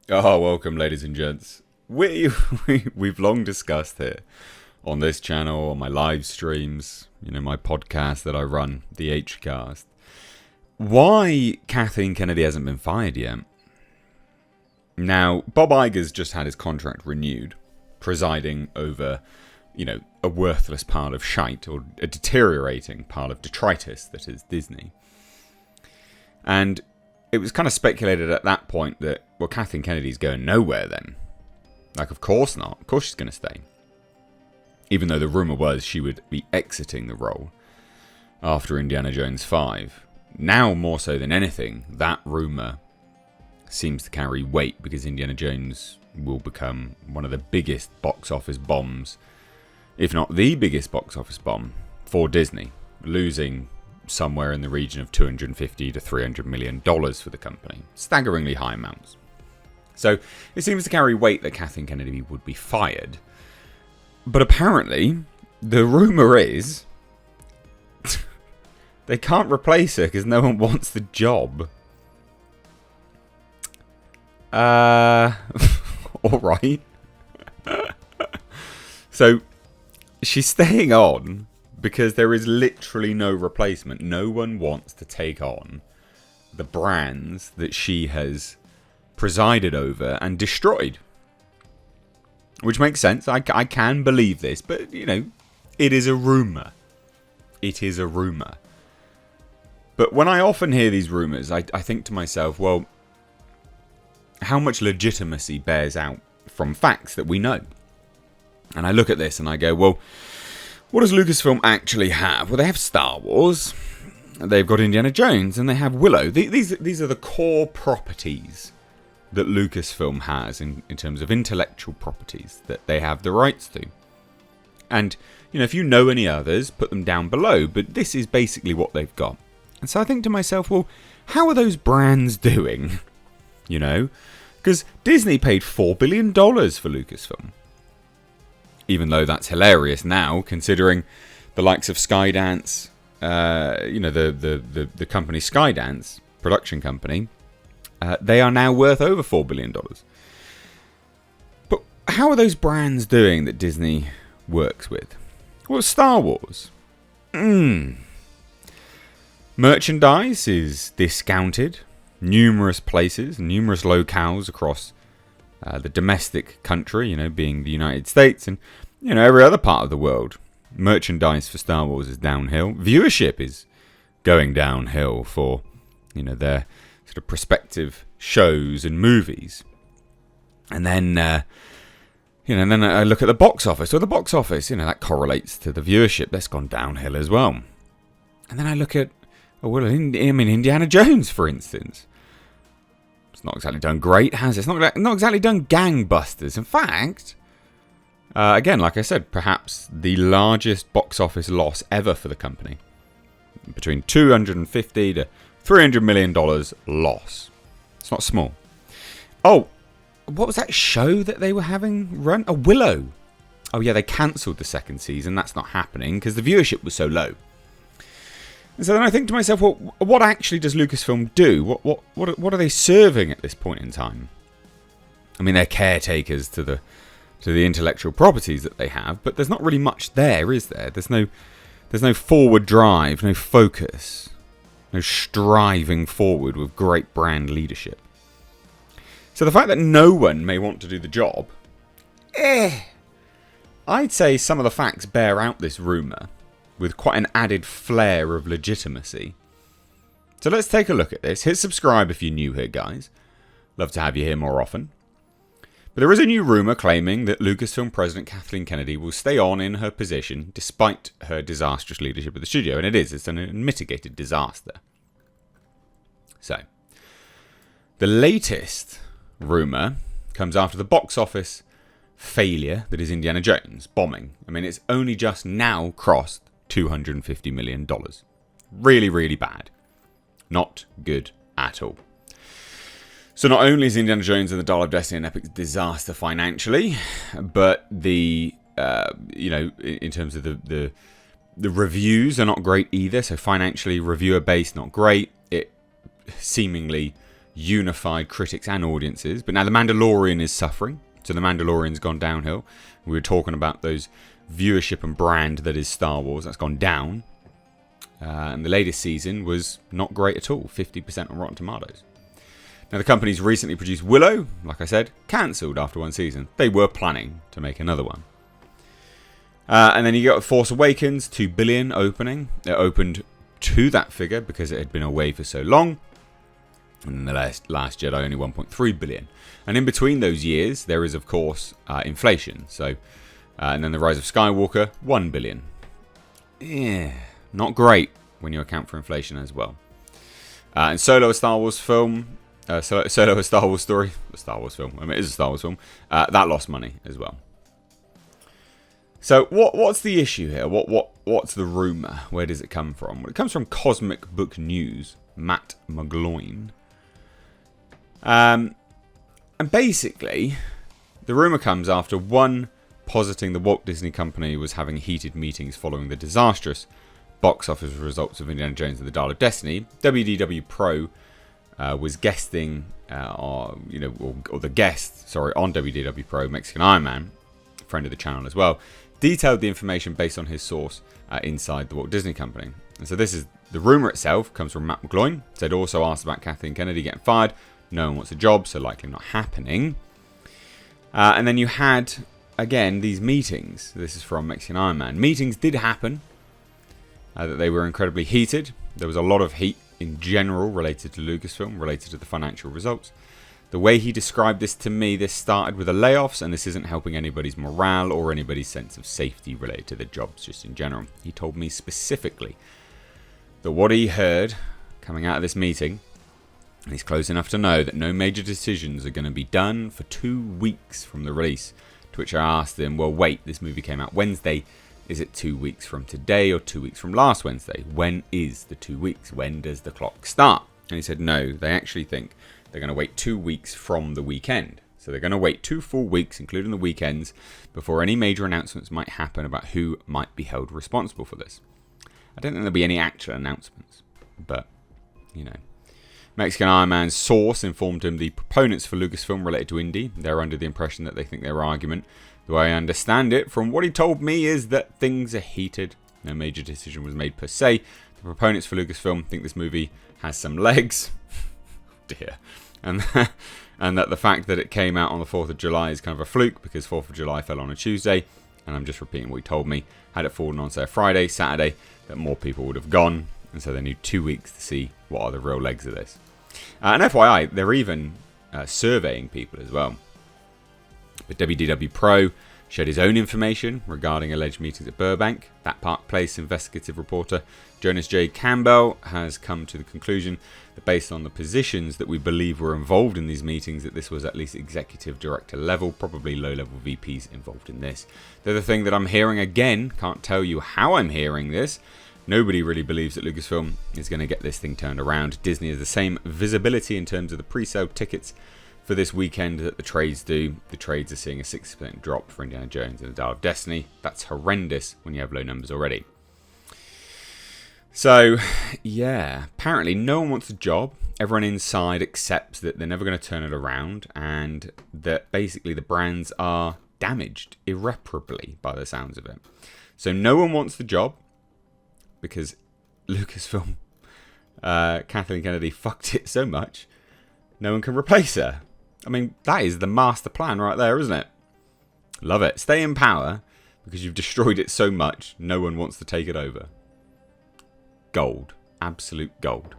Oh, welcome, ladies and gents. We've long discussed here on this channel, on my live streams, my podcast that I run, the Hcast, why Kathleen Kennedy hasn't been fired yet. Now, Bob Iger's just had his contract renewed, presiding over, a worthless pile of shite, or a deteriorating pile of detritus that is Disney. And it was kind of speculated at that point that, well, Kathleen Kennedy's going nowhere then. Like, of course not. Of course she's going to stay. Even though the rumour was she would be exiting the role after Indiana Jones 5. Now, more so than anything, that rumour seems to carry weight because Indiana Jones will become one of the biggest box office bombs, if not the biggest box office bomb for Disney, losing somewhere in the region of $250 to $300 million for the company. Staggeringly high amounts. So it seems to carry weight that Kathleen Kennedy would be fired. But apparently, the rumour is they can't replace her because no one wants the job. Alright. So she's staying on because there is literally no replacement. No one wants to take on the brands that she has presided over and destroyed. Which makes sense. I can believe this. But, it is a rumour. It is a rumour. But when I often hear these rumours, I think to myself, well, how much legitimacy bears out from facts that we know? And I look at this and I go, well, what does Lucasfilm actually have? Well, they have Star Wars, they've got Indiana Jones, and they have Willow. These are the core properties that Lucasfilm has in terms of intellectual properties that they have the rights to. And, if you know any others, put them down below, but this is basically what they've got. And so I think to myself, well, how are those brands doing? Because Disney paid $4 billion for Lucasfilm. Even though that's hilarious now, considering the likes of Skydance, the company Skydance, production company, they are now worth over $4 billion. But how are those brands doing that Disney works with? Well, Star Wars. Merchandise is discounted. Numerous places, numerous locales across the domestic country, being the United States and, every other part of the world. Merchandise for Star Wars is downhill. Viewership is going downhill for, their sort of prospective shows and movies. And then, then I look at the box office. Well, the box office, that correlates to the viewership. That's gone downhill as well. And then I look at, Indiana Jones, for instance. It's not exactly done great, has it? It's not exactly done gangbusters. In fact, again, like I said, perhaps the largest box office loss ever for the company. Between $250 to $300 million loss. It's not small. Oh, what was that show that they were having run? Willow. Oh yeah, they cancelled the second season. That's not happening because the viewership was so low. And so then I think to myself, well, what actually does Lucasfilm do? What are they serving at this point in time? I mean, they're caretakers to the intellectual properties that they have, but there's not really much there, is there? There's no forward drive, no focus, no striving forward with great brand leadership. So the fact that no one may want to do the job, I'd say some of the facts bear out this rumour with quite an added flair of legitimacy. So let's take a look at this. Hit subscribe if you're new here, guys. Love to have you here more often. But there is a new rumour claiming that Lucasfilm President Kathleen Kennedy will stay on in her position despite her disastrous leadership of the studio. And it's an unmitigated disaster. So, the latest rumour comes after the box office failure that is Indiana Jones bombing. I mean, it's only just now crossed $250 million. Really, really bad. Not good at all. So not only is Indiana Jones and the Dial of Destiny an epic disaster financially, but the in terms of the reviews are not great either. So financially, reviewer base not great. It seemingly unified critics and audiences. But now The Mandalorian is suffering. So The Mandalorian's gone downhill. We were talking about those viewership and brand that is Star Wars. That's gone down. And the latest season was not great at all. 50% on Rotten Tomatoes. Now, the company's recently produced Willow, like I said, cancelled after one season. They were planning to make another one. And then you got Force Awakens, $2 billion opening. It opened to that figure because it had been away for so long. And the last Jedi only $1.3 billion. And in between those years, there is, of course, inflation. So, and then The Rise of Skywalker, $1 billion. Yeah, not great when you account for inflation as well. And Solo, a Star Wars film... Solo, a Star Wars story. A Star Wars film. I mean, it is a Star Wars film. That lost money as well. So, what's the issue here? What's the rumour? Where does it come from? Well, it comes from Cosmic Book News, Matt McGloin. And basically, the rumour comes after one positing the Walt Disney Company was having heated meetings following the disastrous box office results of Indiana Jones and the Dial of Destiny. WDW Pro was guesting, or the guest, on WDW Pro, Mexican Iron Man, friend of the channel as well, detailed the information based on his source inside the Walt Disney Company. And so this is the rumour itself comes from Matt McGloin. Said also asked about Kathleen Kennedy getting fired. No one wants a job, so likely not happening. And then you had again these meetings. This is from Mexican Iron Man. Meetings did happen. That they were incredibly heated. There was a lot of heat in general related to Lucasfilm, related to the financial results. The way he described this to me, this started with the layoffs, and this isn't helping anybody's morale or anybody's sense of safety related to their jobs, just in general. He told me specifically that what he heard coming out of this meeting, and he's close enough to know that no major decisions are going to be done for 2 weeks from the release. To which I asked him, well, wait, this movie came out Wednesday. Is it 2 weeks from today or 2 weeks from last Wednesday? When is the 2 weeks? When does the clock start? And he said, no, they actually think they're going to wait 2 weeks from the weekend. So they're going to wait 2 full weeks, including the weekends, before any major announcements might happen about who might be held responsible for this. I don't think there'll be any actual announcements, but, Mexican Iron Man's source informed him the proponents for Lucasfilm related to Indy. They're under the impression that they think their argument, the way I understand it, from what he told me, is that things are heated. No major decision was made per se. The proponents for Lucasfilm think this movie has some legs. Dear. And that the fact that it came out on the 4th of July is kind of a fluke because 4th of July fell on a Tuesday. And I'm just repeating what he told me. Had it fallen on, say, a Friday, Saturday, that more people would have gone. And so they need 2 weeks to see what are the real legs of this. And FYI, they're even surveying people as well. But WDW Pro shared his own information regarding alleged meetings at Burbank. That Park Place investigative reporter Jonas J. Campbell has come to the conclusion that based on the positions that we believe were involved in these meetings, that this was at least executive director level, probably low-level VPs involved in this. The other thing that I'm hearing, again, can't tell you how I'm hearing this, nobody really believes that Lucasfilm is going to get this thing turned around. Disney has the same visibility in terms of the pre-sale tickets for this weekend that the trades do. The trades are seeing a 60% drop for Indiana Jones and the Dial of Destiny. That's horrendous when you have low numbers already. So, yeah, apparently no one wants a job. Everyone inside accepts that they're never going to turn it around and that basically the brands are damaged irreparably by the sounds of it. So no one wants the job because Lucasfilm, Kathleen Kennedy fucked it so much, no one can replace her. I mean, that is the master plan right there, isn't it? Love it. Stay in power because you've destroyed it so much, no one wants to take it over. Gold. Absolute gold.